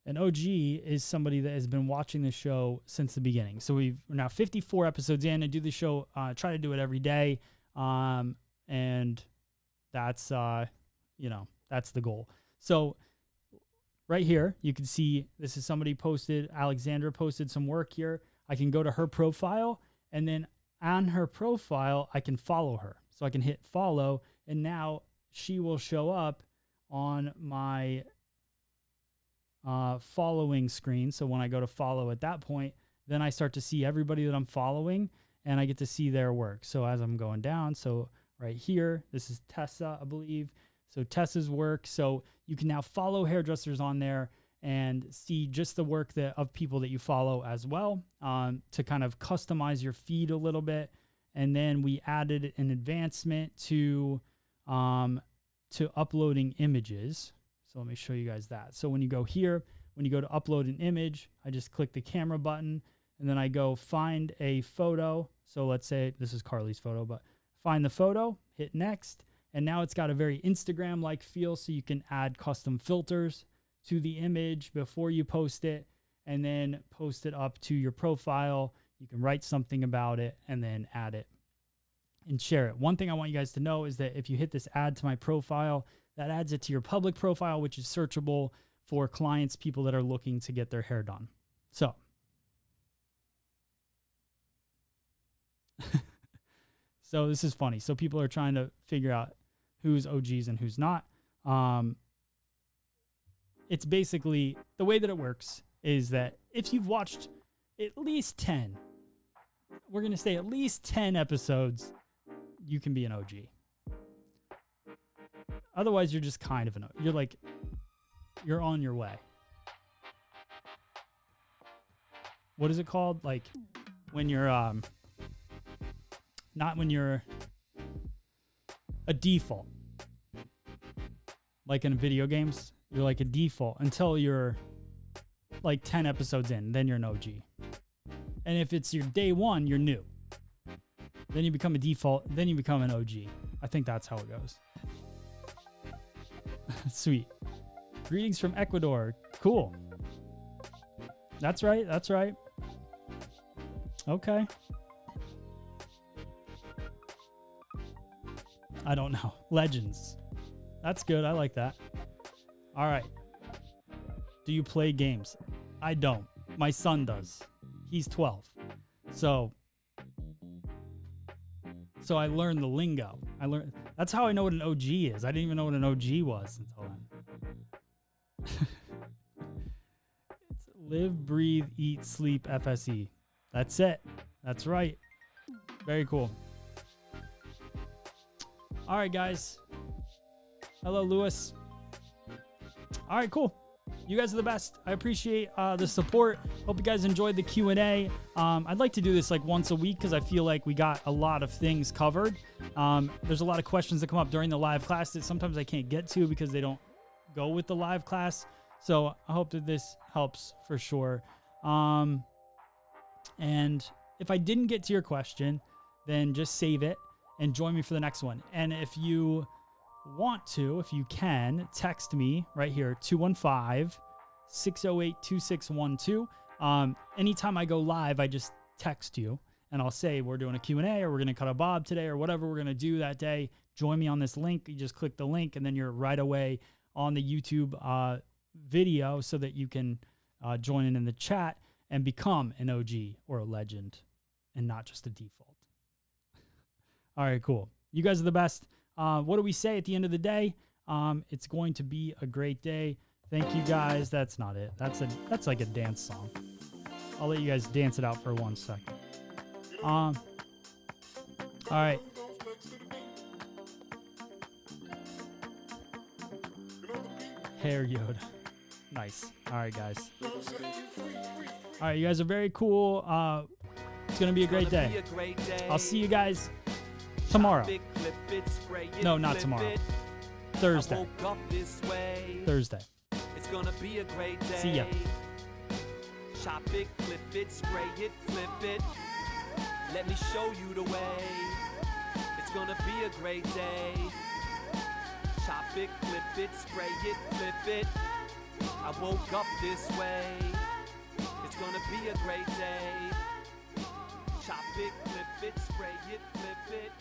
An OG is somebody that has been watching the show since the beginning. So we're now 54 episodes in and do the show, try to do it every day. And that's, that's the goal. So right here, you can see this is somebody posted, Alexandra posted some work here. I can go to her profile, and then on her profile, I can follow her. So I can hit follow, and now she will show up on my following screen. So when I go to follow at that point, then I start to see everybody that I'm following, and I get to see their work. So as I'm going down, so right here, this is Tessa, I believe. So Tessa's work. So you can now follow hairdressers on there and see just the work of people that you follow as well, to kind of customize your feed a little bit. And then we added an advancement to uploading images. So let me show you guys that. So when you go here, when you go to upload an image, I just click the camera button, and then I go find a photo. So let's say this is Carly's photo, but find the photo, hit next. And now it's got a very Instagram-like feel, so you can add custom filters to the image before you post it, and then post it up to your profile. You can write something about it and then add it and share it. One thing I want you guys to know is that if you hit this add to my profile, that adds it to your public profile, which is searchable for clients, people that are looking to get their hair done. So so this is funny. So people are trying to figure out who's OGs and who's not. It's basically, the way that it works is that if you've watched at least 10, we're going to say at least 10 episodes, you can be an OG. Otherwise, you're just kind of you're on your way. What is it called? Like when you're, not when you're a default. Like in video games, you're like a default until you're like 10 episodes in, then you're an OG. And if it's your day one, you're new. Then you become a default, then you become an OG. I think that's how it goes. Sweet. Greetings from Ecuador. Cool. That's right. That's right. Okay. I don't know. Legends. That's good. I like that. All right. Do you play games? I don't. My son does. He's 12. So I learned the lingo. That's how I know what an OG is. I didn't even know what an OG was until then. It's live, breathe, eat, sleep, FSE. That's it. That's right. Very cool. All right, guys. Hello, Lewis. All right, cool. You guys are the best. I appreciate the support. Hope you guys enjoyed the Q&A. I'd like to do this like once a week because I feel like we got a lot of things covered. There's a lot of questions that come up during the live class that sometimes I can't get to because they don't go with the live class. So I hope that this helps for sure. And if I didn't get to your question, then just save it and join me for the next one. And if you want to, if you can, text me right here, 215-608-2612. Anytime I go live, I just text you and I'll say we're doing a Q&A or we're going to cut a bob today or whatever we're going to do that day. Join me on this link. You just click the link and then you're right away on the YouTube video so that you can join in the chat and become an OG or a legend and not just a default. All right, cool. You guys are the best. What do we say at the end of the day? It's going to be a great day. Thank you guys. That's not it. That's like a dance song. I'll let you guys dance it out for 1 second. All right. Hair Yoda. Nice. All right, guys. All right, you guys are very cool. It's going to be a great day. I'll see you guys tomorrow. No, not tomorrow. Thursday. Thursday. It's gonna be a great day. See ya. Chop it, clip it, spray it, flip it. Let me show you the way. It's gonna be a great day. Chop it, clip it, spray it, flip it. I woke up this way. It's gonna be a great day. Chop it, clip it, spray it, flip it.